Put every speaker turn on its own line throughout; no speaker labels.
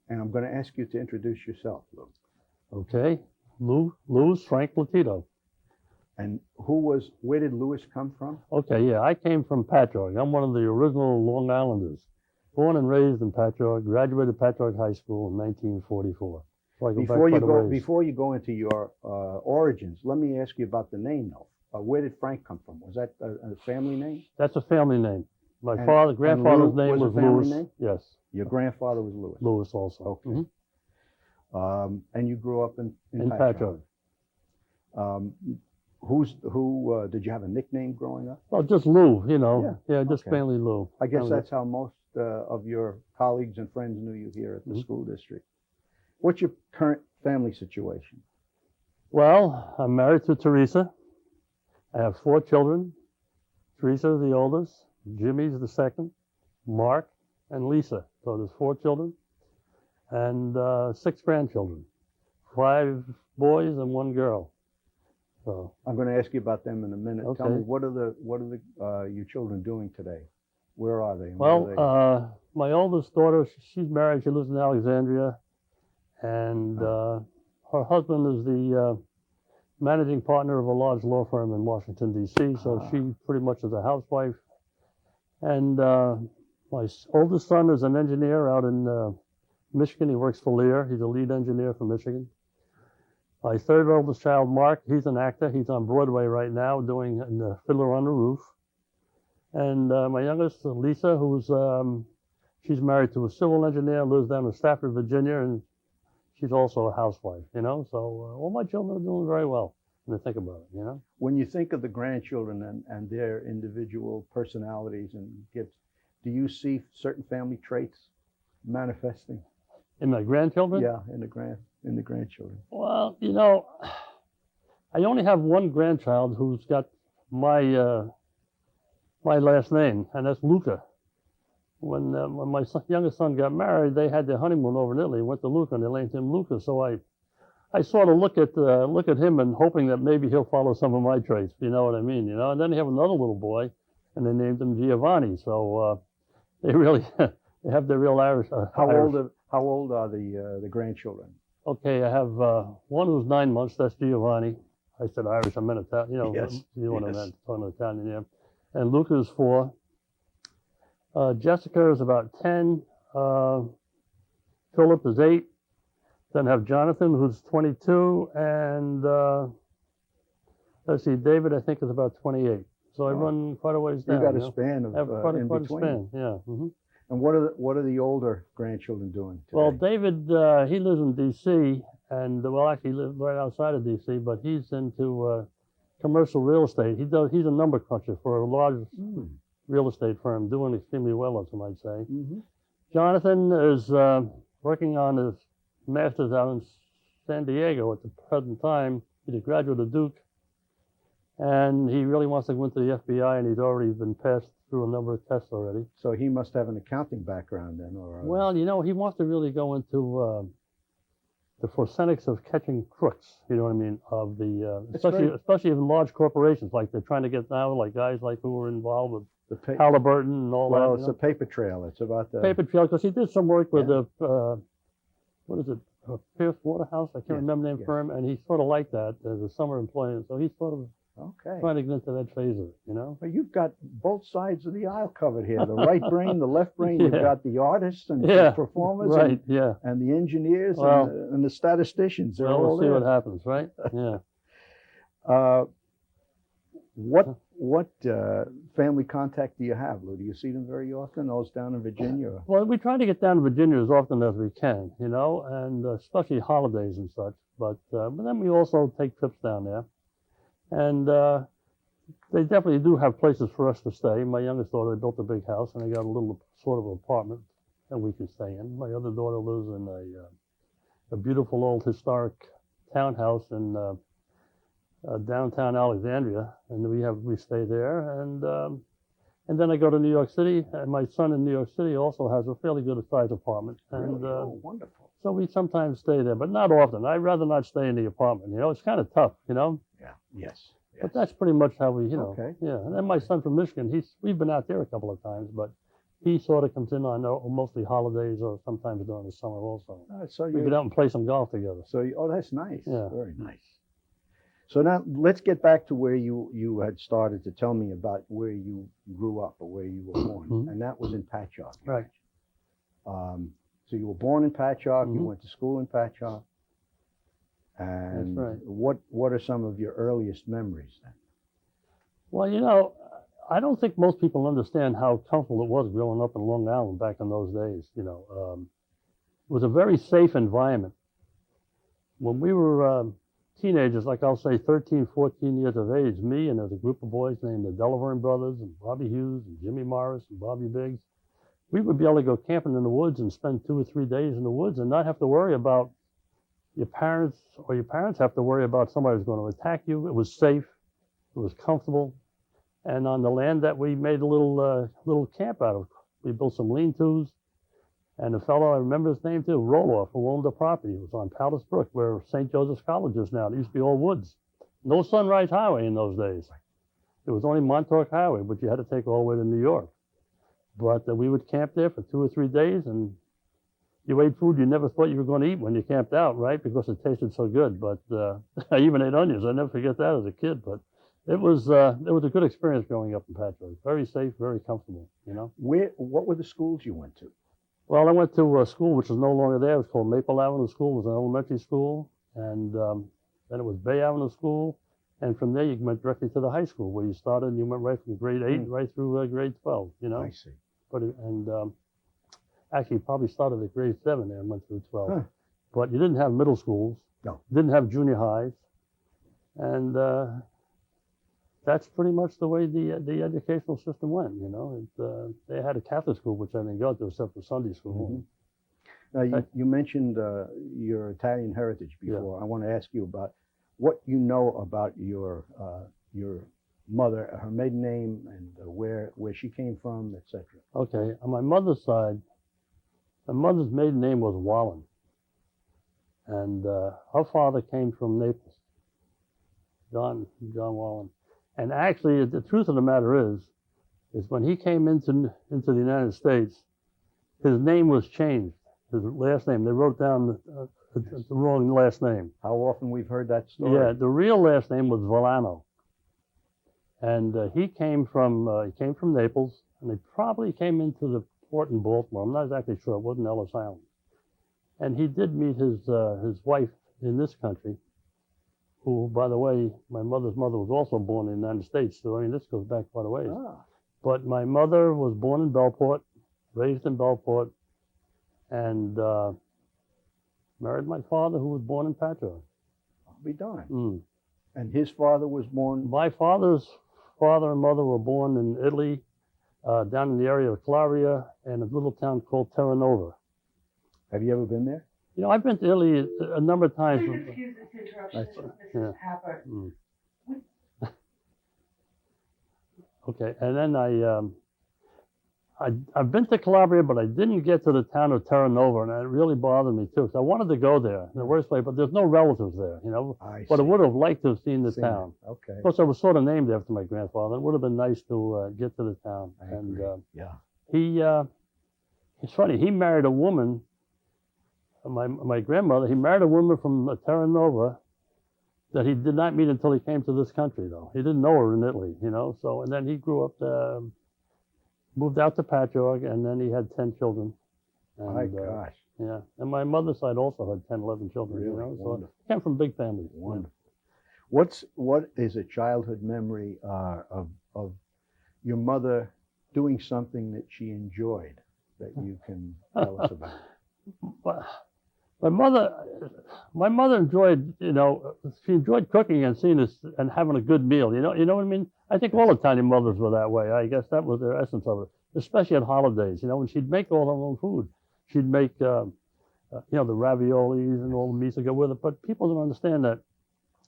And I'm going to ask you to introduce yourself, Lou.
Okay, Louis Frank Lotito.
And where did Louis come from?
Okay, yeah, I came from Patchogue. I'm one of the original Long Islanders. Born and raised in Patchogue, graduated Patchogue High School in 1944. So I go back quite a ways.
Before you go into your origins, let me ask you about the name, though. Where did Frank come from? Was that a family name?
That's a family name. My
And
grandfather's name
was
was
a family
Louis.
name?
Yes.
Your grandfather was Louis.
Louis also.
Okay. And you grew up in
Patchogue.
Did you have a nickname growing up?
Well, just Lou, you know. Yeah, just
okay.
mainly Lou.
I guess that's how most of your colleagues and friends knew you here at the school district. What's your current family situation?
Well, I'm married to Teresa. I have 4 children. Teresa is the oldest, Jimmy's the second, Mark, and Lisa. So there's 4 children and 6 grandchildren, 5 boys and 1 girl. So
I'm going to ask you about them in a minute.
Okay.
Tell me, what are your children doing today? Where are they?
Well, my oldest daughter, she's married. She lives in Alexandria, and her husband is the managing partner of a large law firm in Washington, D.C., so she pretty much is a housewife. And my oldest son is an engineer out in Michigan. He works for Lear. He's a lead engineer for Michigan. My 3rd oldest child, Mark, he's an actor. He's on Broadway right now doing Fiddler on the Roof. And my youngest, Lisa, she's married to a civil engineer, lives down in Stafford, Virginia, and she's also a housewife, you know. So all my children are doing very well when I think about it, you know.
When you think of the grandchildren and their individual personalities and gifts, do you see certain family traits manifesting?
In my grandchildren?
Yeah, in the grandchildren.
Well, you know, I only have 1 grandchild who's got my last name, and that's Luca. When my youngest son got married, they had their honeymoon over in Italy, went to Luca, and they named him Luca. So I sort of look at him and hoping that maybe he'll follow some of my traits. You know what I mean? You know. And then they have another little boy, and they named him Giovanni. So they really they have their real Irish.
How old are the grandchildren?
Okay, I have 1 who's 9 months. That's Giovanni. I said Irish. I meant Italian. You know,
yes.
You know what I meant? Talking Italian, yeah. And Luca is 4. Jessica is about 10. Philip is 8. Then I have Jonathan, who's 22, and let's see, David, I think, is about 28. So I run quite a ways down.
You got a span of
quite
in
a
between.
span, yeah. Mm-hmm.
And what are the older grandchildren doing today?
Well, David, he lives in D.C., and well, actually, he lives right outside of D.C., but he's into commercial real estate. He's a number cruncher for a large real estate firm, doing extremely well, as I might say.
Mm-hmm.
Jonathan is working on his master's out in San Diego at the present time. He's a graduate of Duke, and he really wants to go into the FBI, and he's already been passed through a number of tests already.
So he must have an accounting background then, or
well, you know, he wants to really go into the forensics of catching crooks. You know what I mean? Of the especially in large corporations, like they're trying to get now, like guys like who were involved with Halliburton and all that.
Well, it's a paper trail. It's about the
paper trail, because he did some work with what is it, Pierce Waterhouse? I can't remember the name firm, and he sort of liked that as a summer employment. So he's sort of trying to get into that phase of it, you know.
Well, you've got both sides of the aisle covered here: the right brain, the left brain. You've got the artists and the performers, and the engineers and the statisticians. They're all
we'll see
there.
what happens, right? Yeah.
What family contact do you have, Lou? Do you see them very often? Those down in Virginia?
Well, we try to get down to Virginia as often as we can, you know, and especially holidays and such. But then we also take trips down there, and they definitely do have places for us to stay. My youngest daughter built a big house, and they got a little sort of apartment that we can stay in. My other daughter lives in a beautiful old historic townhouse in downtown Alexandria, and we stay there, and then I go to New York City, and my son in New York City also has a fairly good sized apartment. And
really? Wonderful.
So we sometimes stay there, but not often. I'd rather not stay in the apartment. You know, it's kind of tough, you know.
Yeah. Yes.
But that's pretty much how we, you know.
Okay.
Yeah. And then my son from Michigan, we've been out there a couple of times, but he sort of comes in on mostly holidays or sometimes during the summer also.
So
we get out and play some golf together.
So, that's nice.
Yeah.
Very nice. So now let's get back to where you had started to tell me about where you grew up or where you were born, and that was in Patchogue.
Right.
So you were born in Patchogue. You went to school in Patchogue. And
that's right.
What are some of your earliest memories then?
Well, I don't think most people understand how comfortable it was growing up in Long Island back in those days. It was a very safe environment. When we were teenagers, like I'll say 13, 14 years of age, me and there's a group of boys named the Delaverne brothers and Bobby Hughes and Jimmy Morris and Bobby Biggs, we would be able to go camping in the woods and spend 2 or 3 days in the woods and not have to worry about your parents, or your parents have to worry about somebody who's going to attack you. It was safe. It was comfortable. And on the land that we made a little camp out of, we built some lean-tos. And the fellow, I remember his name too, Roloff, who owned the property. It was on Powder's Brook, where St. Joseph's College is now. It used to be all woods. No Sunrise Highway in those days. It was only Montauk Highway, which you had to take all the way to New York. But we would camp there for 2 or 3 days, and you ate food you never thought you were going to eat when you camped out, right? Because it tasted so good. But I even ate onions. I never forget that as a kid. But it was a good experience growing up in Patchogue. Very safe, very comfortable.
What were the schools you went to?
Well, I went to a school which is no longer there. It was called Maple Avenue School. It was an elementary school, and then it was Bay Avenue School, and from there you went directly to the high school where you started. And you went right from grade 8 right through grade 12.
I see.
Actually, probably started at grade 7 there and went through 12. Huh. But you didn't have middle schools.
No.
Didn't have junior highs, and that's pretty much the way the educational system went. They had a Catholic school which I didn't go to except for Sunday school.
Now you mentioned your Italian heritage before. Yeah. I want to ask you about what you know about your mother, her maiden name, and where she came from, etc.
Okay, on my mother's side, my mother's maiden name was Wallen, and her father came from Naples, John Wallen. And actually, the truth of the matter is when he came into the United States, his name was changed. His last name, they wrote down the wrong last name.
How often we've heard that story?
Yeah, the real last name was Volano, and he came from Naples, and they probably came into the port in Baltimore. I'm not exactly sure. It wasn't Ellis Island. And he did meet his wife in this country, who, by the way, my mother's mother was also born in the United States. So, this goes back quite a ways. Ah. But my mother was born in Bellport, raised in Bellport, and married my father, who was born in Patchogue.
I'll be darned. And his father was born?
My father's father and mother were born in Italy, down in the area of Calabria, in a little town called Terranova.
Have you ever been there?
I've been to Italy a number of times.
Excuse the interruption. This is Happer.
Okay, and then I've been to Calabria, but I didn't get to the town of Terranova, and it really bothered me too. So I wanted to go there in the worst way, but there's no relatives there, But I would have liked to have seen the town.
Okay.
Of course, I was sort of named after my grandfather. It would have been nice to get to the town.
I agree.
Yeah. It's funny. He married a woman. My grandmother. He married a woman from Terranova that he did not meet until he came to this country, though. He didn't know her in Italy, So, and then he grew up. Moved out to Patchogue, and then he had 10 children. And,
my gosh.
Yeah, and my mother's side also had 10, 11 children.
Really?
So he came from big families.
Wonderful. What is a childhood memory of your mother doing something that she enjoyed that you can tell us about?
My mother enjoyed, she enjoyed cooking and seeing us and having a good meal. You know what I mean? I think all Italian mothers were that way. I guess that was their essence of it, especially at holidays. When she'd make all her own food, she'd make, the raviolis and all the meats that go with it. But people don't understand that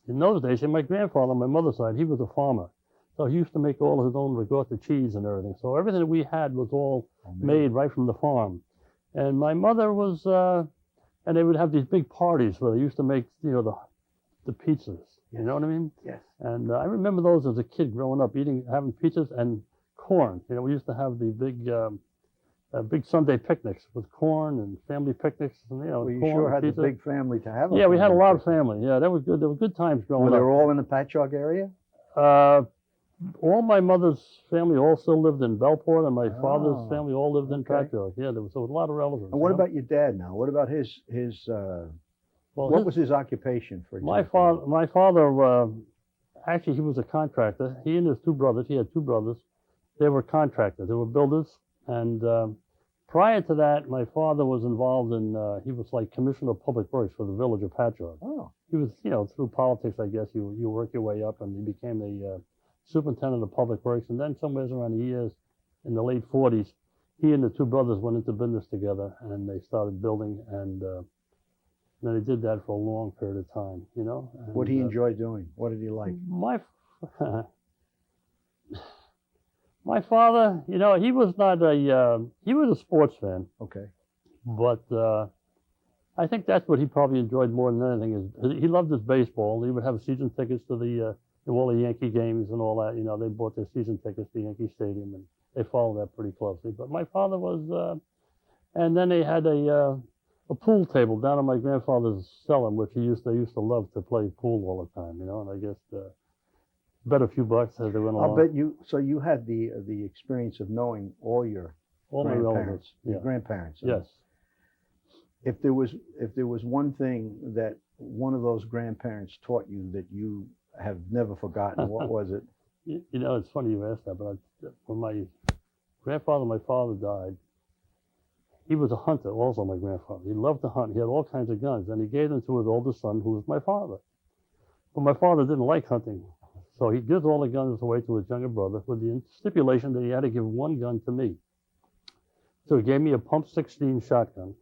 in those days, and my grandfather on my mother's side, he was a farmer. So he used to make all his own ricotta cheese and everything. So everything that we had was all made right from the farm. And my mother was, and they would have these big parties where they used to make, the pizzas. Yes. You know what I mean?
Yes.
And I remember those as a kid growing up, having pizzas and corn. We used to have the big big Sunday picnics with corn and family picnics, and
Well, you
corn
sure
and
had
pizza.
a big family to have.
Yeah, we had a lot of
picnic.
family. Yeah, that was good. There were good times growing
Were they
up.
all in the Patchogue area?
All my mother's family also lived in Bellport, and my father's
Oh,
family all lived in
okay.
Patchogue. Yeah, there was a lot of relatives.
And what
you know?
about your dad now? What about his
Well,
what was his occupation, for example?
My father, actually, he was a contractor. He and his two brothers. He had two brothers. They were contractors. They were builders. And prior to that, my father was involved in. He was like commissioner of public works for the village of Patchogue.
Oh,
He was, through politics, I guess you work your way up, and he became a superintendent of public works. And then somewhere around the years, in the late 40s, he and the two brothers went into business together, and they started building. And then he did that for a long period of time, And,
what did he enjoy doing? What did he like?
My father, he was not he was a sports fan,
Okay.
but I think that's what he probably enjoyed more than anything is he loved his baseball. He would have season tickets to all the Yankee games and all that. They bought their season tickets to Yankee Stadium, and they followed that pretty closely. But my father was, and then they had a pool table down in my grandfather's cellar, which they used to love to play pool all the time, And I guess bet a few bucks as they went along.
I'll bet you. So you had the experience of knowing all your
All my relatives.
grandparents. Your grandparents.
Yes.
If there was one thing that one of those grandparents taught you that you have never forgotten, what was it?
It's funny you asked that, but when my grandfather, my father died, he was a hunter also, my grandfather. He loved to hunt. He had all kinds of guns, and he gave them to his oldest son, who was my father. But my father didn't like hunting, so he gives all the guns away to his younger brother with the stipulation that he had to give one gun to me. So he gave me a pump 16 shotgun,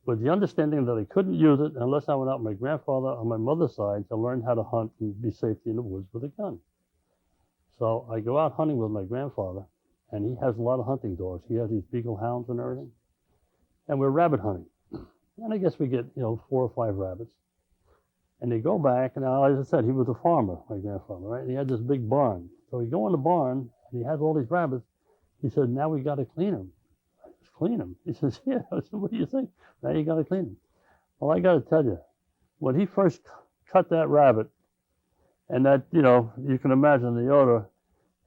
with the understanding that I couldn't use it unless I went out with my grandfather on my mother's side to learn how to hunt and be safe in the woods with a gun. So I go out hunting with my grandfather, and he has a lot of hunting dogs. He has these beagle hounds and everything. And we're rabbit hunting. And I guess we get, 4 or 5 rabbits. And they go back, and now, as I said, he was a farmer, my grandfather, right? And he had this big barn. So we go in the barn, and he has all these rabbits. He said, now we got to clean them. I said, clean them? He says, yeah. I said, what do you think? Now you got to clean them. Well, I got to tell you, when he first cut that rabbit, and that, you can imagine the odor,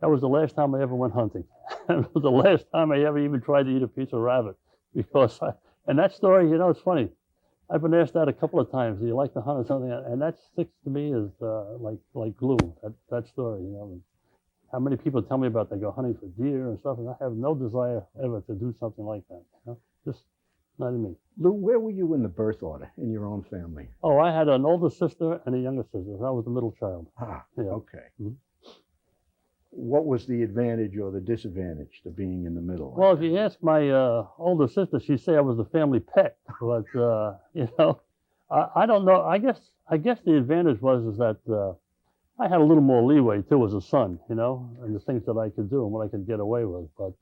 that was the last time I ever went hunting. It was the last time I ever even tried to eat a piece of rabbit. Because, and that story, it's funny. I've been asked that a couple of times. Do you like to hunt or something? And that sticks to me as like glue. That story, How many people tell me about they go hunting for deer and stuff, and I have no desire ever to do something like that. Just not in me.
Lou, where were you in the birth order in your own family?
Oh, I had an older sister and a younger sister. I was the middle child.
Ah,
Yeah.
okay.
Mhm.
What was the advantage or the disadvantage to being in the middle?
Well, if you ask my older sister, she'd say I was the family pet. But I don't know. I guess the advantage was that I had a little more leeway too as a son, and the things that I could do and what I could get away with. But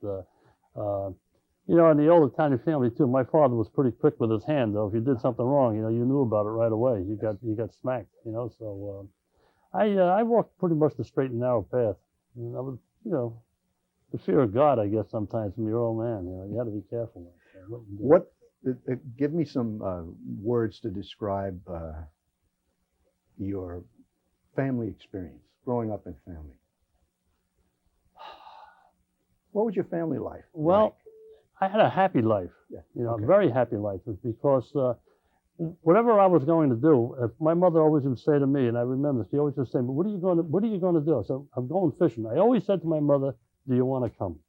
in the old Italian family too, my father was pretty quick with his hand. Though if you did something wrong, you knew about it right away. You got smacked, So I walked pretty much the straight and narrow path. And I was, the fear of God, I guess, sometimes from your old man. You had to be careful.
What? Give me some words to describe your family experience, growing up in family. What was your family life?
Well, I had a happy life.
Yeah.
A very happy life, because whatever I was going to do, if my mother always would say to me, and I remember, she always would say, "What are you going to do?" I said, "I'm going fishing." I always said to my mother, "Do you want to come?"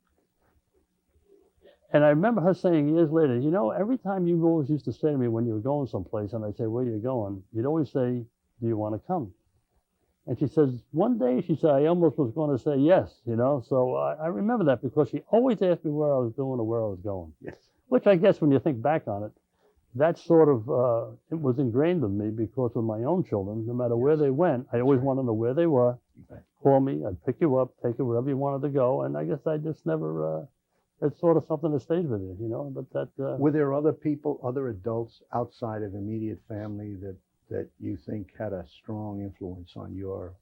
And I remember her saying years later, every time you always used to say to me when you were going someplace, and I'd say, "Where are you going?" You'd always say, "Do you want to come?" And she says, one day, she said, I almost was going to say yes, So I remember that because she always asked me where I was doing or where I was going.
Yes.
Which I guess when you think back on it, that sort of, it was ingrained with me because with my own children, no matter where they went, I always wanted to know where they were. Call me, I'd pick you up, take you wherever you wanted to go. And I guess I just never, it's sort of something that stays with you, but that.
Were there other people, other adults outside of immediate family that you think had a strong influence on your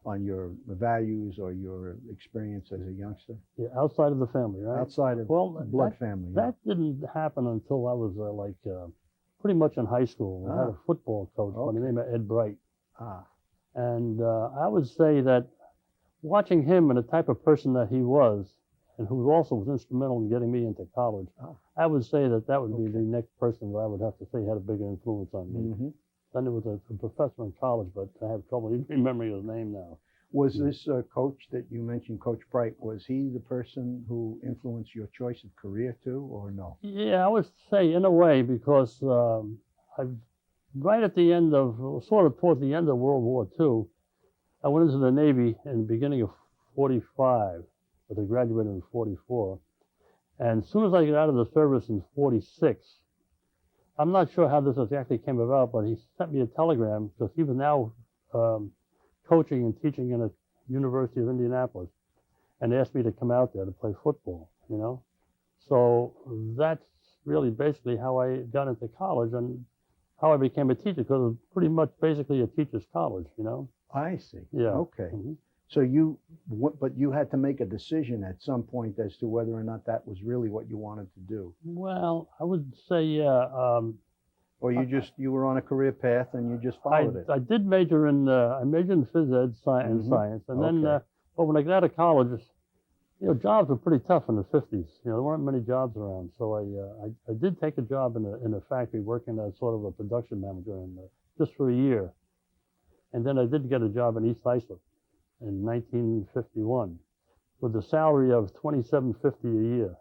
on your values or your experience as a youngster?
Yeah, outside of the family, right?
Outside of blood family.
That didn't happen until I was pretty much in high school. I had a football coach by the name of Ed Bright. And I would say that watching him and the type of person that he was, and who also was instrumental in getting me into college, I would say that would be the next person that I would have to say had a bigger influence on me. Then there was a professor in college, but I have trouble even remembering his name now.
Was this coach that you mentioned, Coach Bright, was he the person who influenced your choice of career too, or no?
Yeah, I would say in a way, because right at the end of, sort of towards the end of World War II, I went into the Navy in the beginning of 45, but I graduated in 44. And as soon as I got out of the service in 46, I'm not sure how this exactly came about, but he sent me a telegram because he was now coaching and teaching in a University of Indianapolis, and asked me to come out there to play football, you know. So that's really basically how I got into college and how I became a teacher, because it was pretty much basically a teacher's college, you know.
I see.
Yeah.
Okay. So but you had to make a decision at some point as to whether or not that was really what you wanted to do.
Well, I would say, yeah.
Or you were on a career path and you just followed it.
I did major in, I majored in phys ed and science. And then, but when I got out of college, you know, jobs were pretty tough in the 50s. You know, there weren't many jobs around. So I did take a job in a factory working as sort of a production manager just for a year. And then I did get a job in East Islip in 1951 with a salary of $27.50 a year.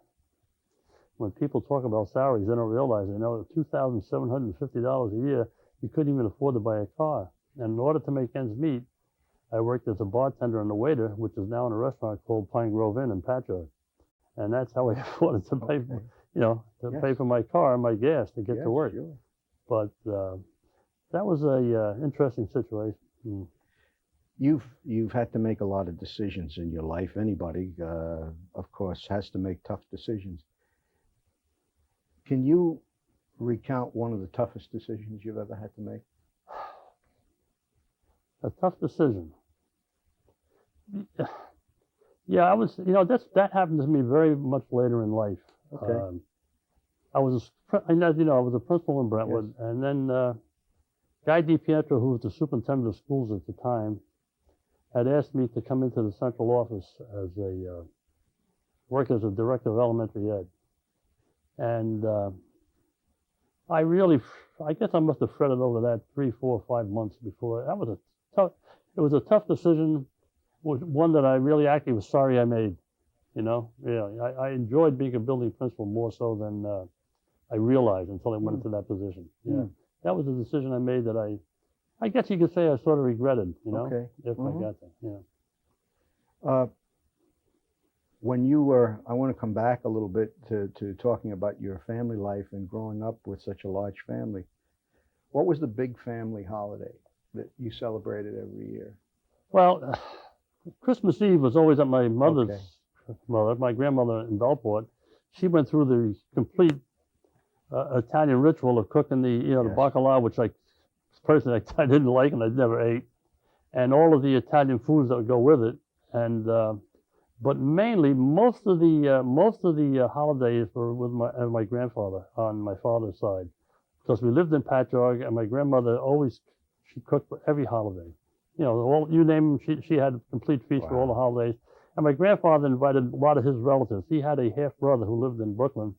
When people talk about salaries, they don't realize, they know $2,750 a year, you couldn't even afford to buy a car. And in order to make ends meet, I worked as a bartender and a waiter, which is now in a restaurant called Pine Grove Inn in Patchogue. And that's how I afforded to pay, pay for my car and my gas to get to work.
Sure.
But that was a interesting situation.
You've had to make a lot of decisions in your life. Anybody, of course, has to make tough decisions. Can you recount one of the toughest decisions you've ever had to make?
A tough decision. Yeah, that happened to me very much later in life.
Okay.
I was a principal in Brentwood, and then Guy DiPietro, who was the superintendent of schools at the time, had asked me to come into the central office as work as a director of elementary ed. And I guess I must have fretted over that 3, 4, 5 months before. It was a tough decision, one that I really actually was sorry I made, you know. Really, I enjoyed being a building principal more so than I realized until I went into that position. Yeah, that was a decision I made that I guess you could say I sort of regretted, you know, if I got there. Yeah.
When I want to come back a little bit to talking about your family life and growing up with such a large family. What was the big family holiday that you celebrated every year?
Well, Christmas Eve was always at my mother's mother, my grandmother in Belport. She went through the complete Italian ritual of cooking the bacalao, which personally I didn't like and I never ate, and all of the Italian foods that would go with it. And but mainly, most of the holidays were with my grandfather on my father's side, because we lived in Patchogue, and my grandmother she cooked for every holiday. You know, you name them, she had a complete feast for all the holidays. And my grandfather invited a lot of his relatives. He had a half brother who lived in Brooklyn.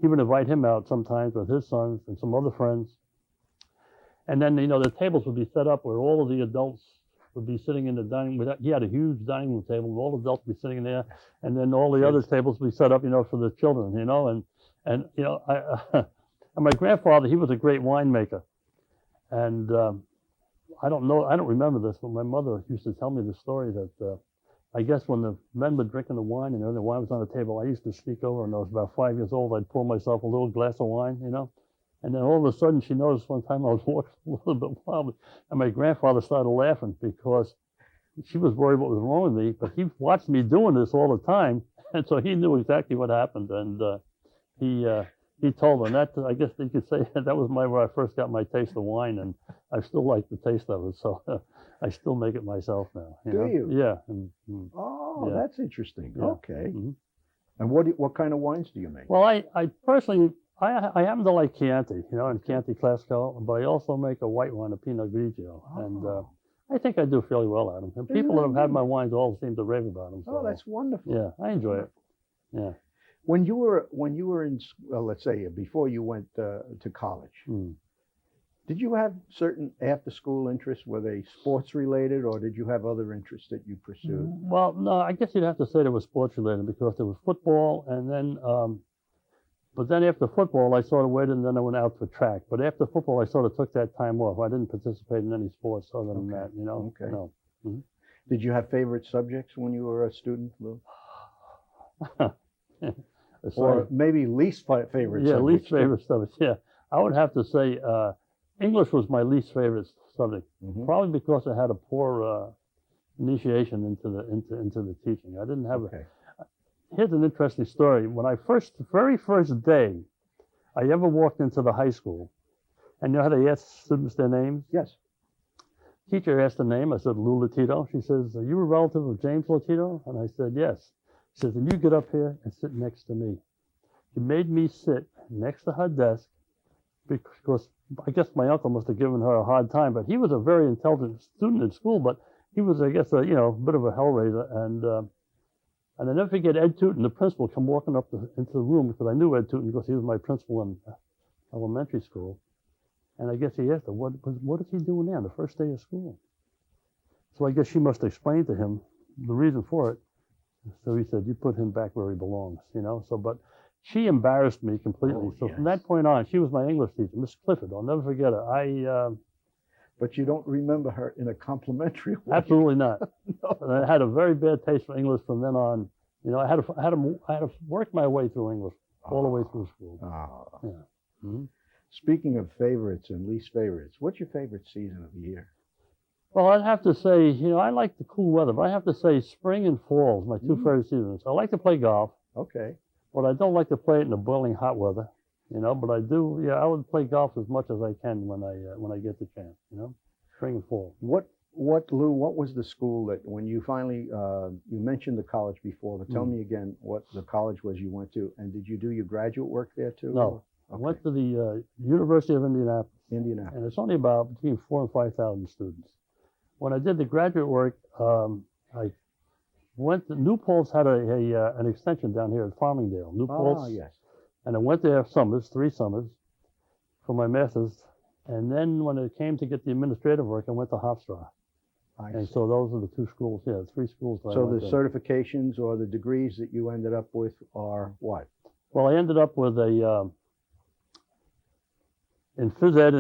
He would invite him out sometimes with his sons and some other friends. And then, the tables would be set up where all of the adults would be sitting in the dining room. He had a huge dining room table, and all the adults would be sitting in there, and then all the other tables would be set up, for the children, and my grandfather, he was a great winemaker, and I don't remember this, but my mother used to tell me the story that I guess when the men were drinking the wine and the wine was on the table, I used to sneak over, and I was about 5 years old. I'd pour myself a little glass of wine, And then all of a sudden, she noticed one time I was walking a little bit wildly, and my grandfather started laughing because she was worried what was wrong with me. But he watched me doing this all the time, and so he knew exactly what happened. And he told them that. I guess you could say that was where I first got my taste of wine, and I still like the taste of it. So I still make it myself now.
Do you?
Yeah.
Oh,
yeah.
that's interesting.
Yeah.
Okay.
Mm-hmm.
And what kind of wines do you make?
Well, I personally, I happen to like Chianti, and Chianti Classico, but I also make a white wine, a Pinot Grigio, and I think I do fairly well at them. And people that have had my wines all seem to rave about them. So,
Oh, that's wonderful.
Yeah, I enjoy it. Yeah.
When you were in, well, let's say before you went to college, did you have certain after-school interests? Were they sports-related, or did you have other interests that you pursued?
Well, no, I guess you'd have to say they were sports-related because there was football, and then, but then after football, I sort of waited, and then I went out for track. But after football, I sort of took that time off. I didn't participate in any sports other than that,
Okay.
No. Mm-hmm.
Did you have favorite subjects when you were a student, Lou? Or maybe least favorite
Yeah,
subjects?
least favorite subject. Yeah, I would have to say English was my least favorite subject, probably because I had a poor initiation into the teaching. I didn't have Here's an interesting story. When very first day I ever walked into the high school, and you know how they ask students their names?
Yes.
Teacher asked the name. I said, Lou Lotito. She says, are you a relative of James Lotito? And I said, yes. She says, then you get up here and sit next to me. She made me sit next to her desk because I guess my uncle must have given her a hard time, but he was a very intelligent student in school, but he was, I guess, a bit of a hellraiser. And I never forget Ed Tootin, the principal, come walking up into the room because I knew Ed Tootin because he was my principal in elementary school. And I guess he asked her, what is he doing there on the first day of school? So I guess she must explain to him the reason for it. So he said, you put him back where he belongs, So, but she embarrassed me completely. So from that point on, she was my English teacher, Miss Clifford. I'll never forget her.
But you don't remember her in a complimentary way?
Absolutely not.
No.
And I had a very bad taste for English from then on. I had to work my way through English all the way through school.
Oh.
Yeah. Mm-hmm.
Speaking of favorites and least favorites, what's your favorite season of the year?
Well, I'd have to say, I like the cool weather, but I have to say spring and fall is my two favorite seasons. I like to play golf.
Okay.
But I don't like to play it in the boiling hot weather, but I do, I would play golf as much as I can when I get the chance, spring and fall.
Lou, what was the school that when you finally, you mentioned the college before, but tell me again what the college was you went to, and did you do your graduate work there too?
No. I went to the University of Indianapolis.
Indianapolis.
And it's only about between 4,000 and 5,000 students. When I did the graduate work, I went to New Paltz had an extension down here at Farmingdale. New Paltz.
Yes.
And I went there 3 summers for my master's. And then when it came to get the administrative work, I went to Hofstra. And so those are the 2 schools, 3 schools.
So the certifications or the degrees that you ended up with are what?
Well, I ended up with a in phys ed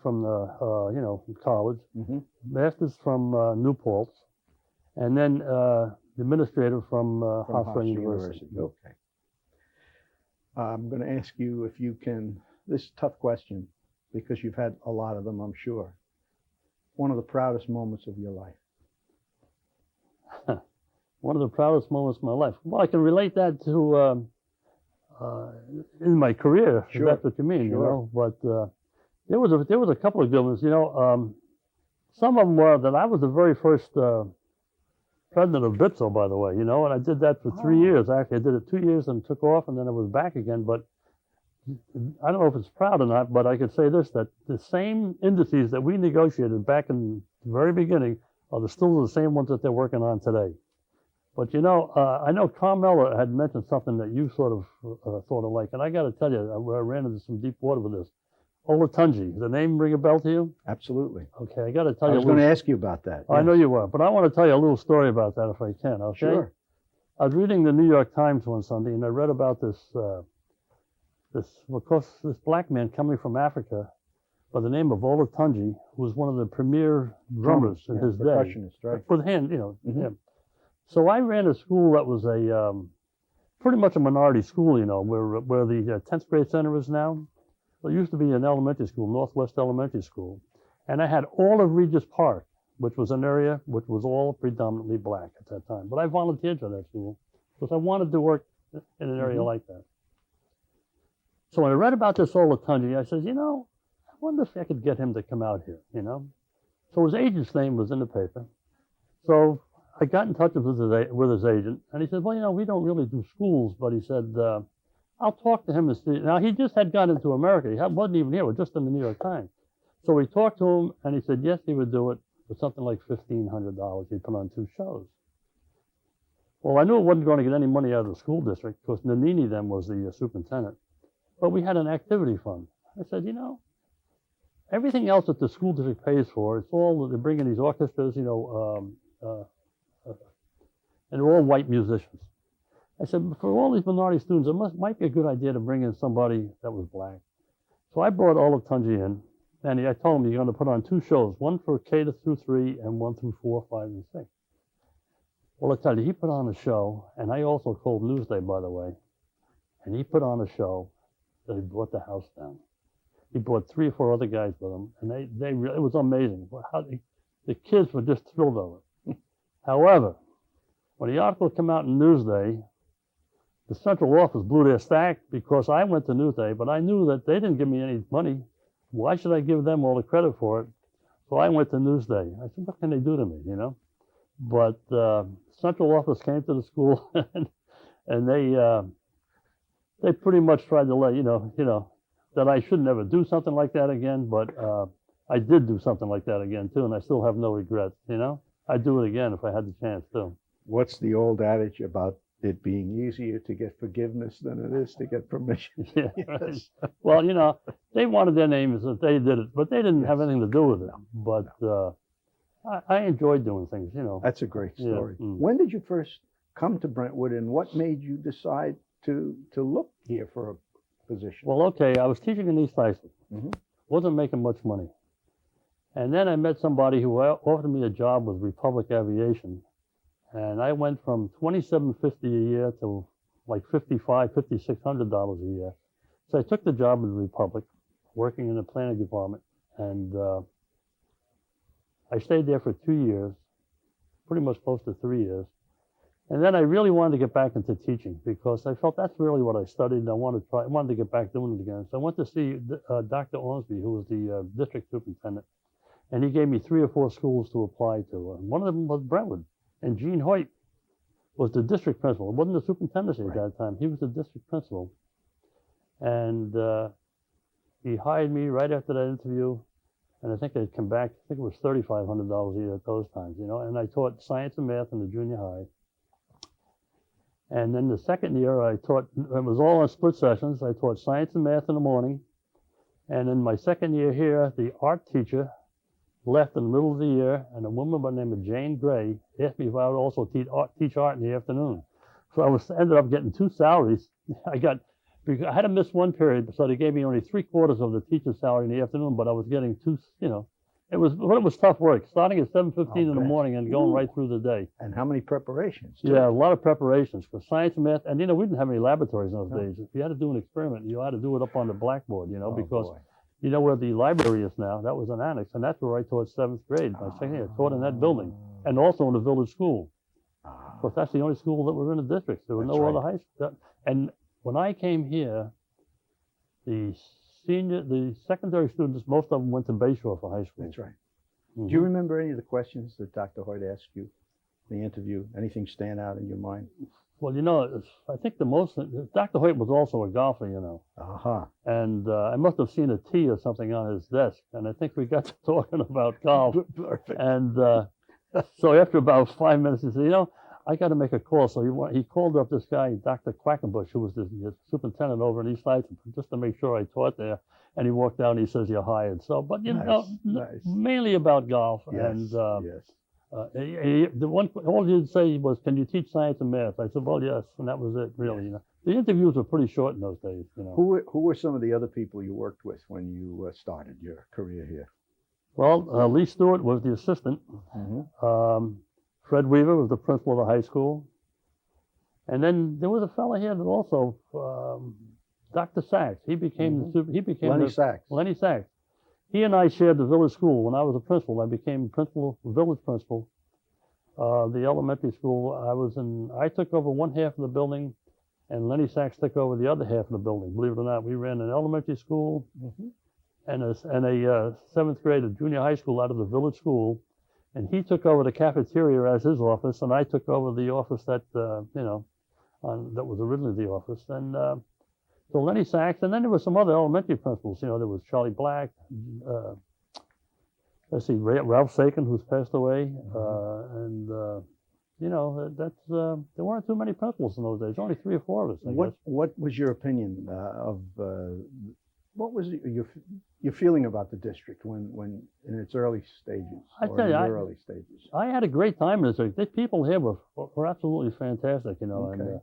from the college, master's from New Paltz, and then administrative from Hofstra University.
Okay. I'm going to ask you if you can. This is a tough question because you've had a lot of them, I'm sure. One of the proudest moments of your life.
One of the proudest moments of my life. Well, I can relate that to in my career, if that's what you mean, But there was a couple of good ones, Some of them were that I was the very first president of BITSO, by the way, and I did that for 3 years. Actually, I did it 2 years and took off, and then I was back again. But I don't know if it's proud or not, but I could say this, that the same indices that we negotiated back in the very beginning are still the same ones that they're working on today. But I know Carmela had mentioned something that you sort of like, and I got to tell you, I ran into some deep water with this. Olatunji, does the name ring a bell to you?
Absolutely.
Okay, I got to tell you.
I was going to ask you about that.
I know you were, but I want to tell you a little story about that if I can. Okay.
Sure.
I was reading the New York Times one Sunday, and I read about this black man coming from Africa by the name of Olatunji, who was one of the premier drummers in his day.
Percussionist, right?
With hand, him. So I ran a school that was a pretty much a minority school, where the 10th grade center is now. Well, it used to be an elementary school, Northwest Elementary School. And I had all of Regis Park, which was an area which was all predominantly black at that time. But I volunteered for that school because I wanted to work in an area like that. So when I read about this old Latunji, I said, you know, I wonder if I could get him to come out here, you know. So his agent's name was in the paper. So I got in touch with his agent, and he said, well, you know, we don't really do schools, but he said, I'll talk to him and see. Now, he just had gone into America. He wasn't even here. It was just in the New York Times. So we talked to him, and he said, yes, he would do it for something like $1,500. He'd put on 2 shows. Well, I knew it wasn't going to get any money out of the school district because Nanini then was the superintendent. But we had an activity fund. I said, you know, everything else that the school district pays for, it's all, they bring in these orchestras, you know, and they're all white musicians. I said, for all these minority students, it might be a good idea to bring in somebody that was black. So I brought Olatunji in, and I told him, you're going to put on 2 shows, one for K through 3 and one through 4, 5, and 6. Well, I tell you, he put on a show, and I also called Newsday, by the way, and he put on a show that he brought the house down. He brought 3 or 4 other guys with him, and they really, it was amazing. How the kids were just thrilled over it. However, when the article came out in Newsday, the central office blew their stack because I went to Newsday, but I knew that they didn't give me any money. Why should I give them all the credit for it? So I went to Newsday. I said, what can they do to me, you know? But central office came to the school, and they pretty much tried to let you know that I should never do something like that again. But I did do something like that again too, and I still have no regrets. You know, I'd do it again if I had the chance to.
What's the old adage about it being easier to get forgiveness than it is to get permission?
Yeah,
Yes.
right. Well, you know, they wanted their names and they did it, but they didn't have anything to do with it. But I enjoyed doing things, you know.
That's a great story.
Yeah. Mm.
When did you first come to Brentwood, and what made you decide to look here for a position?
Well, okay, I was teaching in East Islip.
Mhm.
Wasn't making much money. And then I met somebody who offered me a job with Republic Aviation. And I went from $2,750 a year to like $5,500, $5,600 a year. So I took the job with Republic, working in the planning department. And I stayed there for 2 years, pretty much close to 3 years. And then I really wanted to get back into teaching because I felt that's really what I studied, and I wanted to get back doing it again. So I went to see Dr. Ormsby, who was the district superintendent, and he gave me 3 or 4 schools to apply to. One of them was Brentwood, and Gene Hoyt was the district principal. It wasn't the superintendency at that time. He was the district principal. And he hired me right after that interview. And I think I'd come back, I think it was $3,500 a year at those times, you know. And I taught science and math in the junior high. And then the second year I taught, it was all on split sessions. I taught science and math in the morning. And in my second year here, the art teacher left in the middle of the year, and a woman by the name of Jane Gray asked me if I would also teach art in the afternoon. So I ended up getting 2 salaries. I had to miss 1 period, so they gave me only 3/4 of the teacher's salary in the afternoon, but I was getting 2, you know. It was tough work, starting at 7:15 in the morning and going right through the day.
And how many preparations? too?
Yeah, a lot of preparations for science and math. And, you know, we didn't have any laboratories in those days. If you had to do an experiment, you had to do it up on the blackboard, you know, because
boy.
you know where the library is now? That was an annex, and that's where I taught 7th grade. My second year, I taught in that building, and also in the village school. Because that's the only school that were in the district. There were no other high school. And when I came here, the secondary students, most of them went to Bayshore for high school.
That's right.
Mm-hmm.
Do you remember any of the questions that Dr. Hoyt asked you in the interview? Anything stand out in your mind?
Well, you know, I think the most, Dr. Hoyt was also a golfer, you know.
Uh-huh.
And I must have seen a tee or something on his desk. And I think we got to talking about golf.
Perfect.
And so after about 5 minutes, he said, you know, I got to make a call. So he called up this guy, Dr. Quackenbush, who was the superintendent over in East Islip, just to make sure I taught there. And he walked down and he says, you're hired. So, but you know, mainly about golf.
Yes,
And
yes.
all he'd say was, can you teach science and math? I said, well, yes. And that was it, really. You know, the interviews were pretty short in those days. You know.
Who were some of the other people you worked with when you started your career here?
Well, Lee Stewart was the assistant.
Mm-hmm.
Fred Weaver was the principal of the high school. And then there was a fellow here that also, Dr. Sachs. He became
Lenny Sachs.
Lenny Sachs. He and I shared the village school. When I was a principal, I became village principal. The elementary school I took over 1/2 of the building, and Lenny Sachs took over the other half of the building. Believe it or not, we ran an elementary school and a 7th grade, a junior high school out of the village school. And he took over the cafeteria as his office, and I took over the office that, that was originally the office. And so Lenny Sachs, and then there were some other elementary principals. There was Charlie Black, let's see, Ralph Sakin, who's passed away, and there weren't too many principals in those days. Only 3 or 4 of us. I guess.
What was your opinion of what was your feeling about the district when in its early stages? Early stages.
I had a great time in this. The people here were absolutely fantastic.
Okay.
And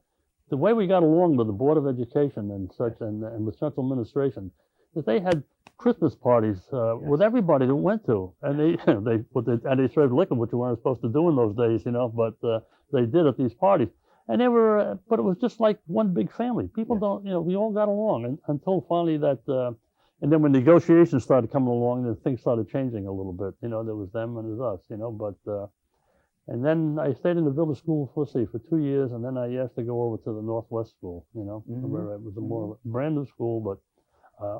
the way we got along with the Board of Education and such, and with Central Administration, that they had Christmas parties with everybody that went to, and they served liquor, which you weren't supposed to do in those days, but they did at these parties, and they were, but it was just like one big family. People don't, we all got along, and until finally that, and then when negotiations started coming along, then things started changing a little bit. There was them and there's us, but. And then I stayed in the village school for 2 years, and then I asked to go over to the Northwest School, where it was a more brand new school, but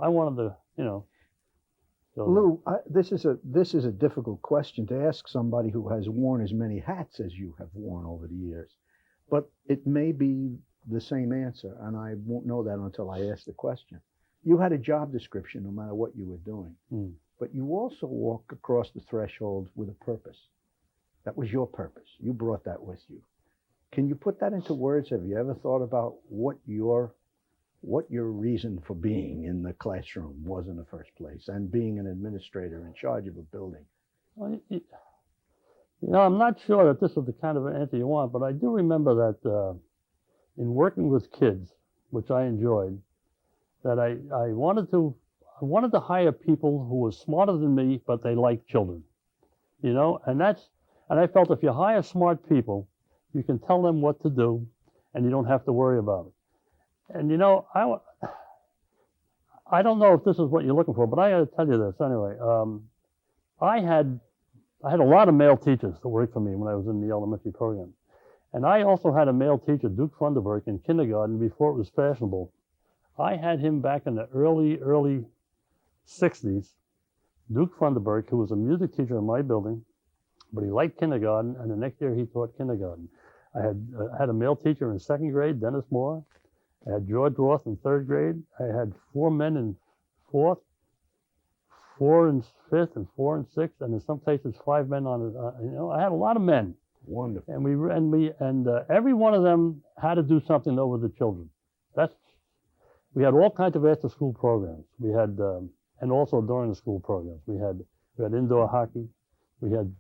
I wanted to,
Lou, this is a difficult question to ask somebody who has worn as many hats as you have worn over the years, but it may be the same answer, and I won't know that until I ask the question. You had a job description no matter what you were doing, but you also walk across the threshold with a purpose. That was your purpose. You brought that with you. Can you put that into words? Have you ever thought about what your reason for being in the classroom was in the first place, and being an administrator in charge of a building?
Well, I'm not sure that this is the kind of an answer you want, but I do remember that in working with kids, which I enjoyed, that I wanted to hire people who were smarter than me, but they liked children, and I felt if you hire smart people, you can tell them what to do, and you don't have to worry about it. And I don't know if this is what you're looking for, but I got to tell you this anyway. I had a lot of male teachers that worked for me when I was in the elementary program, and I also had a male teacher, Duke Funderburg, in kindergarten before it was fashionable. I had him back in the early 60s. Duke Funderburg, who was a music teacher in my building, but he liked kindergarten, and the next year he taught kindergarten. I had a male teacher in 2nd grade, Dennis Moore. I had George Roth in 3rd grade. I had 4 men in 4th, 4 in 5th, and 4 in 6th, and in some cases 5 men on. I had a lot of men.
Wonderful.
And every one of them had to do something over the children. We had all kinds of after-school programs. We had, and also during the school programs, we had indoor hockey. We had,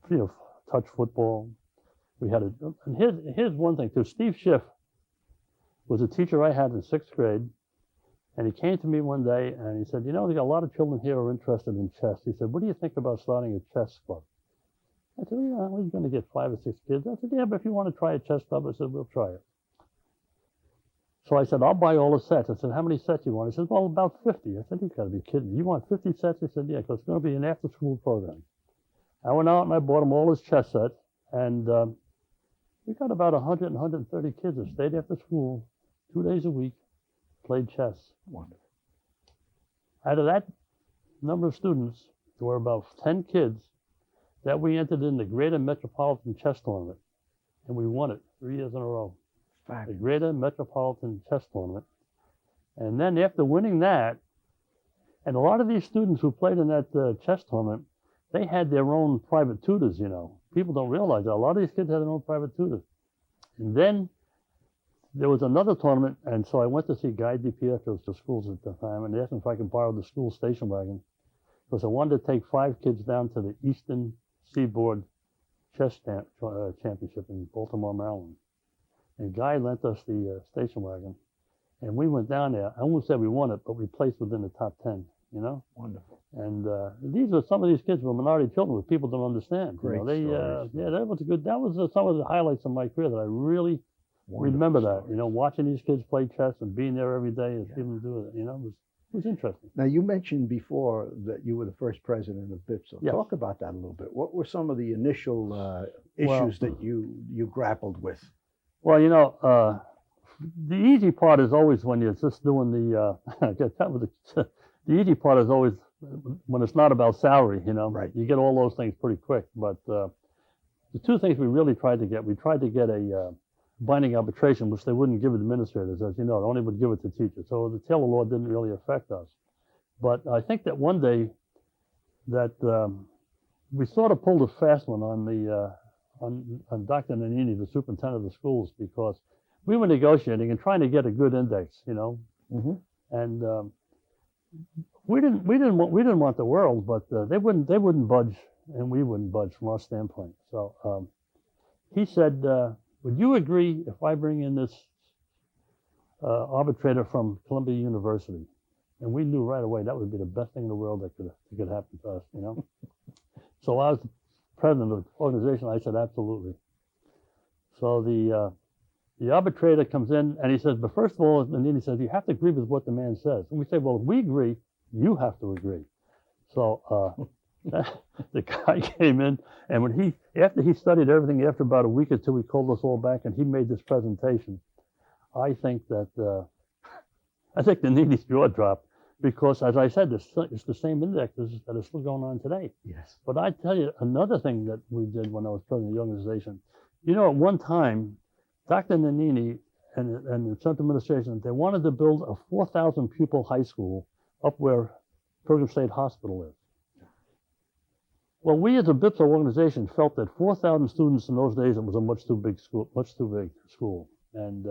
touch football. We had and here's one thing too. Steve Schiff was a teacher I had in 6th grade, and he came to me one day and he said, there are a lot of children here who are interested in chess. He said, what do you think about starting a chess club? I said, we're going to get 5 or 6 kids. I said, yeah, but if you want to try a chess club, I said, we'll try it. So I said, I'll buy all the sets. I said, how many sets you want? He said, well, about 50. I said, you've got to be kidding me. You want 50 sets? He said, yeah, because it's going to be an after-school program. I went out and I bought him all his chess sets, and we got about 100 and 130 kids that stayed after school 2 days a week, played chess.
Wonderful.
Out of that number of students, there were about 10 kids that we entered in the Greater Metropolitan Chess Tournament, and we won it 3 years in a row.
Fabulous.
The Greater Metropolitan Chess Tournament. And then after winning that, and a lot of these students who played in that chess tournament, they had their own private tutors, People don't realize that. A lot of these kids had their own private tutors. And then there was another tournament, and so I went to see Guy DiPietro's the schools at the time, and asked him if I could borrow the school station wagon, because I wanted to take 5 kids down to the Eastern Seaboard Chess Championship in Baltimore, Maryland. And Guy lent us the station wagon, and we went down there. I almost said we won it, but we placed within the top 10,
Wonderful.
And these are some of these kids were minority children, which people don't understand.
Great stories.
That was good. That was some of the highlights of my career that I really remember that. Watching these kids play chess and being there every day and seeing them do it. It was interesting.
Now, you mentioned before that you were the first president of BIPSO.
Yes.
Talk about that a little bit. What were some of the initial issues that you grappled with?
Well, the easy part is always when you're just doing the, the easy part is always when it's not about salary, you know.
Right.
You get all those things pretty quick. But the two things we really tried to get, we tried to get a binding arbitration, which they wouldn't give administrators, as you know, they only would give it to teachers. So the Taylor law didn't really affect us. But I think that one day that we sort of pulled a fast one on the on Dr. Nannini, the superintendent of the schools, because we were negotiating and trying to get a good index, you know.
Mm-hmm.
And we didn't want the world, but they wouldn't budge, and we wouldn't budge from our standpoint. So he said, "Would you agree if I bring in this arbitrator from Columbia University?" And we knew right away that would be the best thing in the world that could happen to us, you know. So I was the president of the organization. I said, absolutely. So the arbitrator comes in and he says, but first of all, and then he says, you have to agree with what the man says. And we say, well, if we agree, you have to agree. So the guy came in, and after he studied everything, after about a week or two, he called us all back and he made this presentation. I think the Nannini's jaw dropped, because, as I said, it's the same index that is still going on today.
Yes.
But I tell you, another thing that we did when I was president of the organization, you know, at one time, Dr. Nannini and the Central Administration, they wanted to build a 4,000 pupil high school up where Pilgrim State Hospital is. Well, we as a BIPSO organization felt that 4,000 students in those days, it was a much too big school. And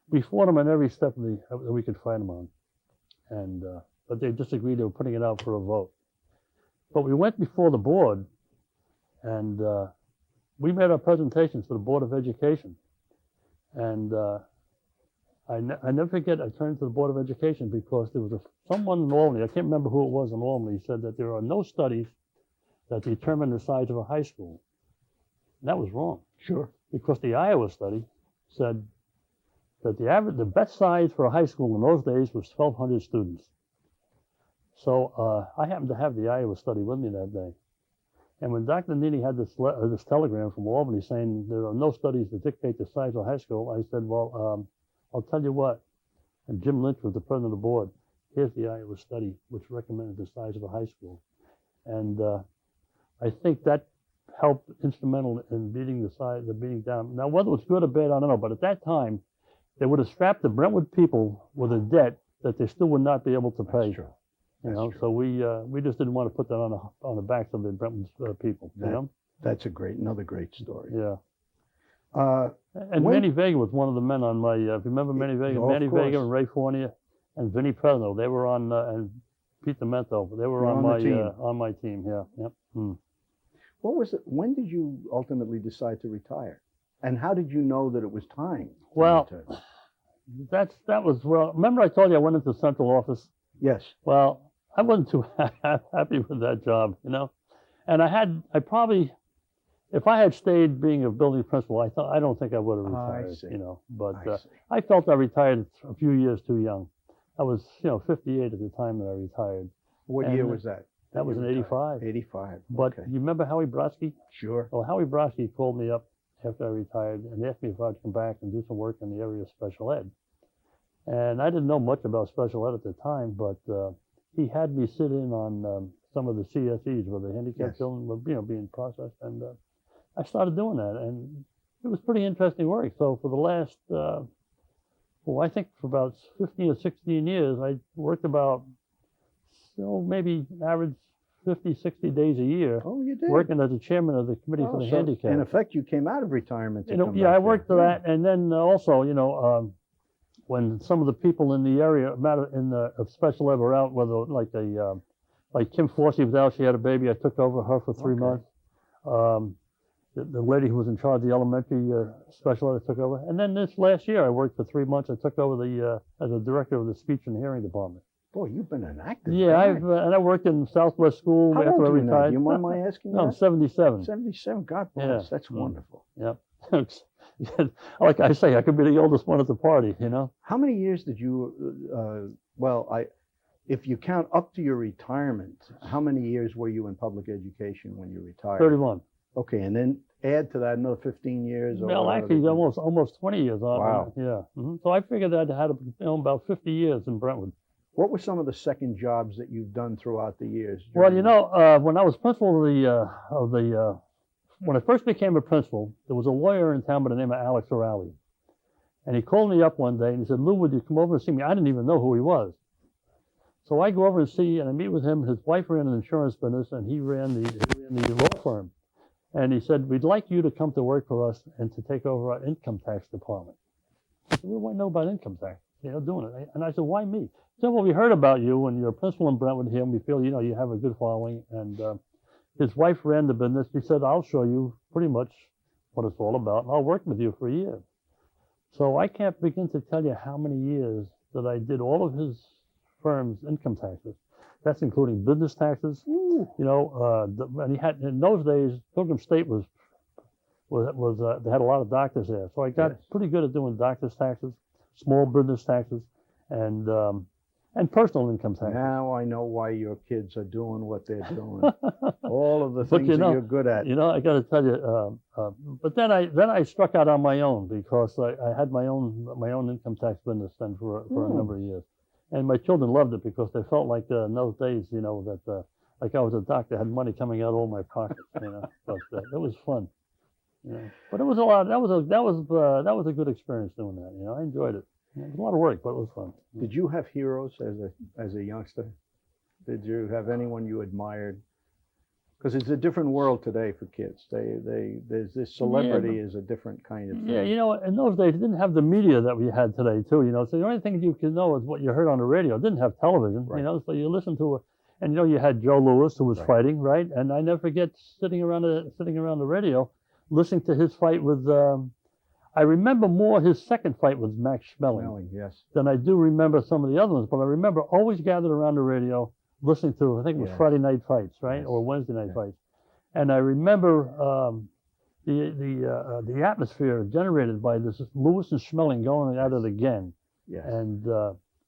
we fought them on every step that we could fight them on. And but they disagreed. They were putting it out for a vote. But we went before the board, and we made our presentations to the Board of Education. And I never forget, I turned to the Board of Education because there was someone in Albany, I can't remember who it was in Albany, said that there are no studies that determine the size of a high school. And that was wrong.
Sure.
Because the Iowa study said that the best size for a high school in those days was 1,200 students. So I happened to have the Iowa study with me that day. And when Dr. Nannini had this telegram from Albany saying there are no studies that dictate the size of a high school, I said, well, I'll tell you what. And Jim Lynch was the president of the board. Here's the Iowa study, which recommended the size of a high school. And I think that helped instrumental in beating the beating down. Now, whether it was good or bad, I don't know. But at that time, they would have strapped the Brentwood people with a debt that they still would not be able to pay.
That's true.
You know,
true.
so we just didn't want to put that on the backs of the Brentwood people. You know,
That's another great story.
yeah.
when-
And Manny Vega was one of the men on my. If you remember Manny Vega,
Oh, of
Manny
course.
Vega and Ray Fournier and Vinny Presno, they were on, and Pete Demento, they were
You're
on
on
my team. Yeah, yep. Mm.
What was it? When did you ultimately decide to retire? And how did you know that it was time to
Well,
retire?
that was well. Remember I told you I went into the central office.
Yes.
Well, I wasn't too happy with that job, you know, and I probably, if I had stayed being a building principal, I don't think I would have retired,
see.
you know. But
I see.
I felt I retired a few years too young. I was, 58 at the time that I retired.
What
and
year was that?
That was in '85.
85.
But
okay.
you remember Howie Brodsky?
Sure.
Well, Howie Brodsky called me up after I retired and asked me if I'd come back and do some work in the area of special ed. And I didn't know much about special ed at the time, but he had me sit in on some of the CSEs where the handicapped
Yes.
children were, being processed, and I started doing that, and it was pretty interesting work. So for the last, I think for about 15 or 16 years, I worked about, maybe average 50, 60 days a year,
Oh, you did.
working as the chairman of the committee for the
so
handicapped.
in effect, you came out of retirement. To come
Yeah, I
back
worked
there.
for that, and then also, when some of the people in the area of special ed were out, whether like Kim Forsey was out, she had a baby, I took over her for 3
Okay.
months. The lady who was in charge of the elementary special ed, I took over, and then this last year I worked for 3 months. I took over as a director of the speech and hearing department.
Boy, you've been an active
Yeah,
guy.
and I worked in Southwest School
How
after
old
I
are you now?
retired.
Do you mind my asking
No, I'm
that?
77.
77. God bless.
Yeah.
That's wonderful.
Yep. Like I say, I could be the oldest one at the party, you know.
How many years did you? If you count up to your retirement, how many years were you in public education when you retired?
31.
Okay, and then add to that another 15 years or
Well,
whatever.
actually, almost 20 years on.
Wow.
Yeah. So I figured I'd had about 50 years in Brentwood.
What were some of the second jobs that you've done throughout the years?
Well,
during
when I was principal when I first became a principal, there was a lawyer in town by the name of Alex O'Reilly. And he called me up one day and he said, "Lou, would you come over and see me?" I didn't even know who he was. So I go over and I meet with him. His wife ran an insurance business and he ran the law firm. And he said, "We'd like you to come to work for us and to take over our income tax department." I said, "What do I know about income tax? Doing it." And I said, "Why me?" He said, "Well, we heard about you and you're a principal in Brentwood here, and we feel, you have a good following." And his wife ran the business. He said, "I'll show you pretty much what it's all about, and I'll work with you for a year." So I can't begin to tell you how many years that I did all of his firm's income taxes. That's including business taxes.
Ooh.
And he had, in those days, Pilgrim State was they had a lot of doctors there. So I got pretty good at doing doctor's taxes, small business taxes, and personal income taxes.
Now I know why your kids are doing what they're doing. All of the things that you're good at.
I got to tell you. But then I struck out on my own because I had my own income tax business then for a number of years, and my children loved it because they felt like in those days, that like I was a doctor, had money coming out of all my pockets. But it was fun. But it was a lot. That was a good experience doing that. I enjoyed it. It was a lot of work, but it was fun.
Did you have heroes as a youngster? Did you have anyone you admired? Because it's a different world today for kids. There's this celebrity is a different kind of thing.
Yeah, in those days, it didn't have the media that we had today, too. So the only thing you could know is what you heard on the radio. It didn't have television,
Right.
So you listened to it, and you had Joe Louis who was fighting, right? And I never forget sitting around the radio, listening to his fight with. I remember more his second fight with Max Schmeling
Yes.
than I do remember some of the other ones. But I remember always gathered around the radio, listening to, I think it was Friday night fights, right,
Yes.
or Wednesday night fights. And I remember the atmosphere generated by this Louis and Schmeling going at it again.
Yes.
And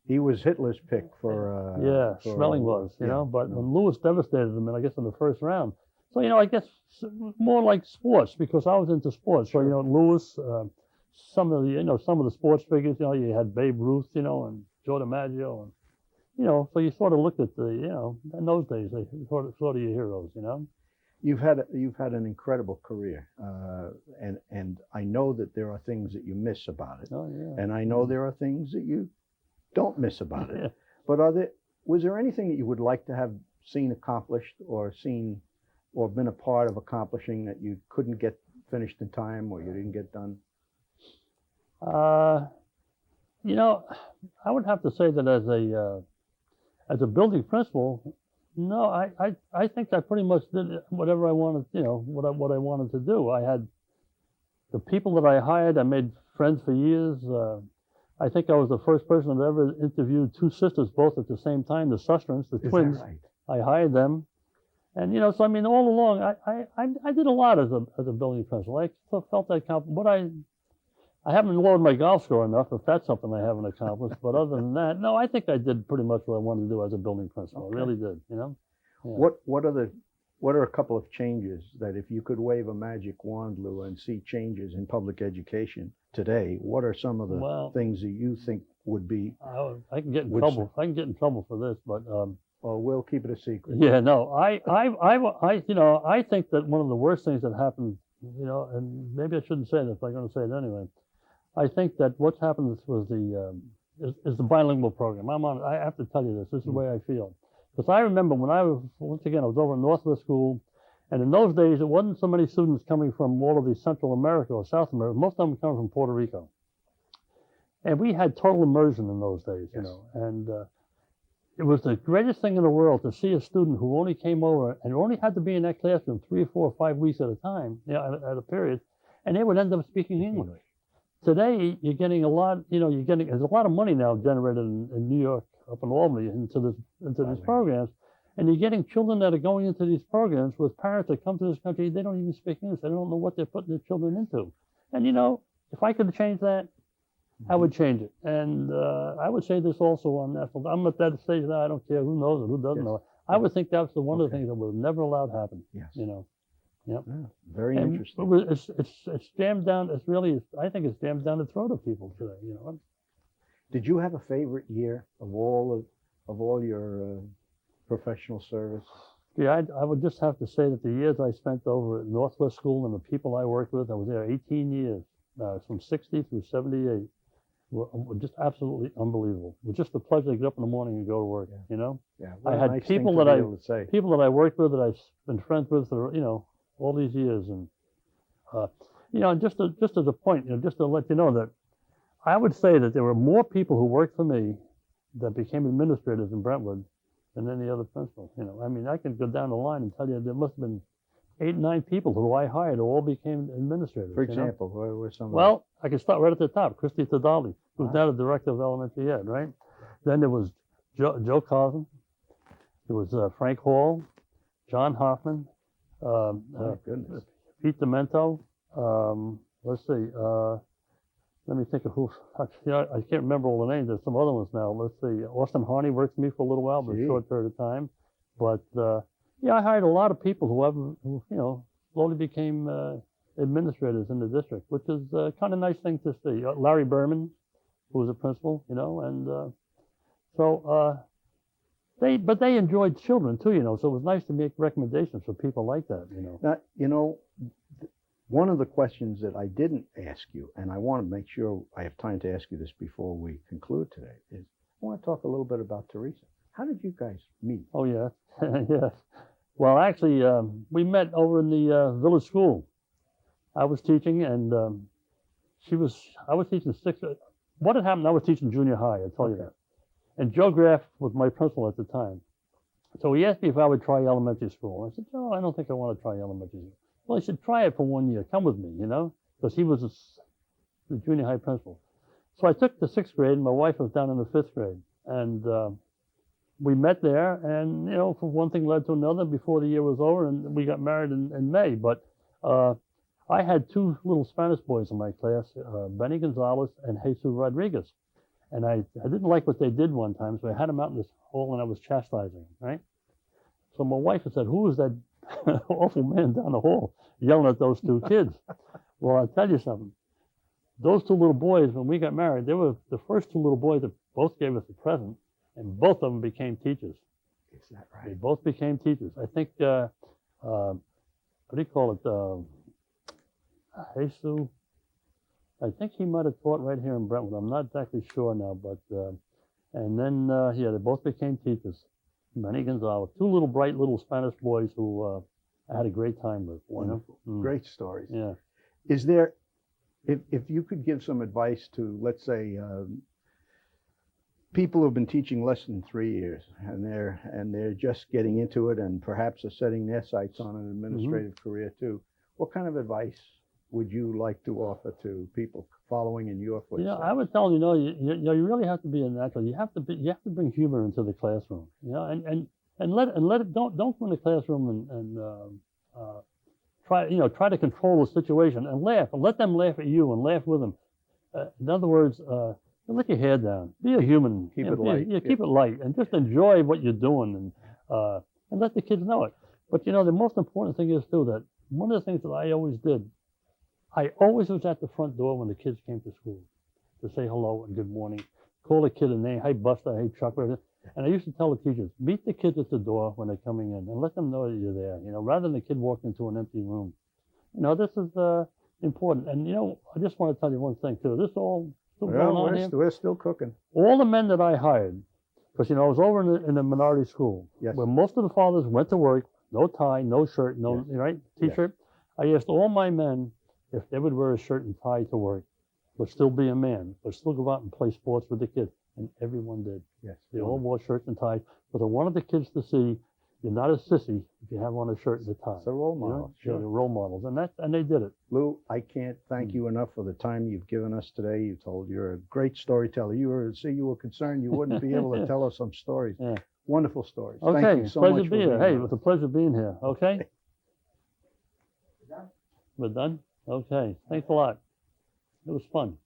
he was Hitler's pick for.
Schmeling was, But when Louis devastated him, I guess in the first round. So I guess more like sports because I was into sports. So Louis, some of the sports figures. You had Babe Ruth, and Joe DiMaggio, and so you sort of looked at in those days they sort of your heroes.
You've had an incredible career, and I know that there are things that you miss about it, and I know there are things that you don't miss about it. But was there anything that you would like to have seen accomplished, or been a part of accomplishing that you couldn't get finished in time, or you didn't get done?
I would have to say that as a building principal. No, I think I pretty much did whatever I wanted, what I wanted to do. I had the people that I hired, I made friends for years. I think I was the first person that ever interviewed two sisters both at the same time, the Susterans, the twins.
Right?
I hired them. And, so I mean, all along, I did a lot as a building principal. I felt that I haven't lowered my golf score enough, if that's something I haven't accomplished. But other than that, no, I think I did pretty much what I wanted to do as a building principal.
Okay.
I really did, Yeah.
What are a couple of changes that if you could wave a magic wand, Lou, and see changes in public education today, what are some of the things that you think would be?
I can get in trouble. I can get in trouble for this, but
well, we'll keep it a secret.
Yeah, no, I think that one of the worst things that happened, and maybe I shouldn't say this, but I'm going to say it anyway. I think that what's happened was is the bilingual program. I have to tell you this. This is the way I feel. Because I remember when I was over in Northwest School, and in those days, it wasn't so many students coming from all of the Central America or South America. Most of them coming from Puerto Rico. And we had total immersion in those days, and it was the greatest thing in the world to see a student who only came over and only had to be in that classroom 3 or 4 or 5 weeks at a time, at a period, and they would end up speaking English. Today, you're getting a lot, there's a lot of money now generated in New York, up in Albany, into these programs. And you're getting children that are going into these programs with parents that come to this country, they don't even speak English. They don't know what they're putting their children into. And, if I could change that, I would change it. And I would say this also on national. I'm at that stage now, I don't care who knows it, who doesn't know it. I would think that's one of the things that we're never allowed to happen.
Yes.
Yep.
Yeah, very
And
interesting.
it's jammed down. It's really, I think it's jammed down the throat of people today. You know.
Did you have a favorite year of all your professional service?
Yeah, I would just have to say that the years I spent over at Northwest School and the people I worked with, I was there 18 years, from 60 through 78, were just absolutely unbelievable. It was just a pleasure to get up in the morning and go to work.
Yeah.
You know,
Yeah,
I
what a
had
nice thing
people
to
that
be able to say.
people that I worked with that I've been friends with for all these years, and just as a point, just to let you know that I would say that there were more people who worked for me that became administrators in Brentwood than any other principal. I mean, I can go down the line and tell you there must have been 8, 9 people who I hired who all became administrators.
For example, where were some of
Well, I can start right at the top. Christy Tadali, who's
Wow.
now the director of elementary ed, right? Then there was Joe Carson. There was Frank Hall, John Hoffman,
them? Oh, goodness.
Pete Demento. Let's see. Let me think of who. I can't remember all the names. There's some other ones now. Let's see. Austin Harney worked for me for a little while, but a
Gee.
short period of time. But I hired a lot of people who slowly became administrators in the district, which is kind of nice thing to see. Larry Berman, who was a principal, and so they enjoyed children too, so it was nice to make recommendations for people like that,
Now, one of the questions that I didn't ask you, and I want to make sure I have time to ask you this before we conclude today, is I want to talk a little bit about Teresa. How did you guys meet?
Oh, yeah. Yes. Well, actually, we met over in the village school. I was teaching, and I was teaching what had happened, I was teaching junior high, I'll tell you that. And Joe Graff was my principal at the time. So he asked me if I would try elementary school. I said, no, I don't think I want to try elementary school. Well, he said, try it for 1 year. Come with me, because he was the junior high principal. So I took the 6th grade, and my wife was down in the 5th grade. And we met there, and, from one thing led to another before the year was over, and we got married in May. But I had 2 little Spanish boys in my class, Benny Gonzalez and Jesus Rodriguez. And I didn't like what they did one time, so I had them out in this hall, and I was chastising them, right? So my wife had said, who is that awful man down the hall yelling at those 2 kids? Well, I'll tell you something. Those 2 little boys, when we got married, they were the first 2 little boys that both gave us a present, and both of them became teachers.
Is that
They
right?
both became teachers. I think, what do you call it? Jesus, I think he might have taught right here in Brentwood. I'm not exactly sure now, but, and then, they both became teachers. Benny Gonzalez, 2 little bright little Spanish boys who I had a great time with.
Wonderful.
Mm.
Great stories.
Yeah.
Is there, if you could give some advice to, let's say, people who've been teaching less than 3 years, and they're just getting into it, and perhaps are setting their sights on an administrative career too, what kind of advice would you like to offer to people following in your footsteps?
I would tell them, you really have to be a natural. You have to bring humor into the classroom, and let it don't go in the classroom and try to control the situation and laugh and let them laugh at you and laugh with them. In other words, let your hair down. Be a human.
Keep it light.
Keep it light and just enjoy what you're doing and let the kids know it. But the most important thing is too that one of the things that I always did. I always was at the front door when the kids came to school to say hello and good morning, call a kid a name, hey Buster, hey Chuck, whatever. And I used to tell the teachers, meet the kids at the door when they're coming in and let them know that you're there, rather than the kid walking into an empty room. This is important. And, I just want to tell you one thing too. This all still going on here.
We're still cooking.
All the men that I hired, because, I was over in the minority school,
Yes.
where most of the fathers went to work, no tie, no shirt, no,
Yes.
right, T-shirt. Yes. I asked all my men if they would wear a shirt and tie to work, but still be a man, but still go out and play sports with the kids. And everyone did.
Yes.
They all wore shirts and ties. But I wanted the kids to see you're not a sissy if you have on a shirt and a tie.
It's a role model.
They're role models. And they did it.
Lou, I can't thank you enough for the time you've given us today. You're a great storyteller. You were concerned you wouldn't be able to tell us some stories.
Yeah.
Wonderful stories.
Okay,
Thank you so
pleasure
much for
being here.
being
Hey,
here.
it was a pleasure being here. Okay? We're done? Okay. Thanks a lot. It was fun.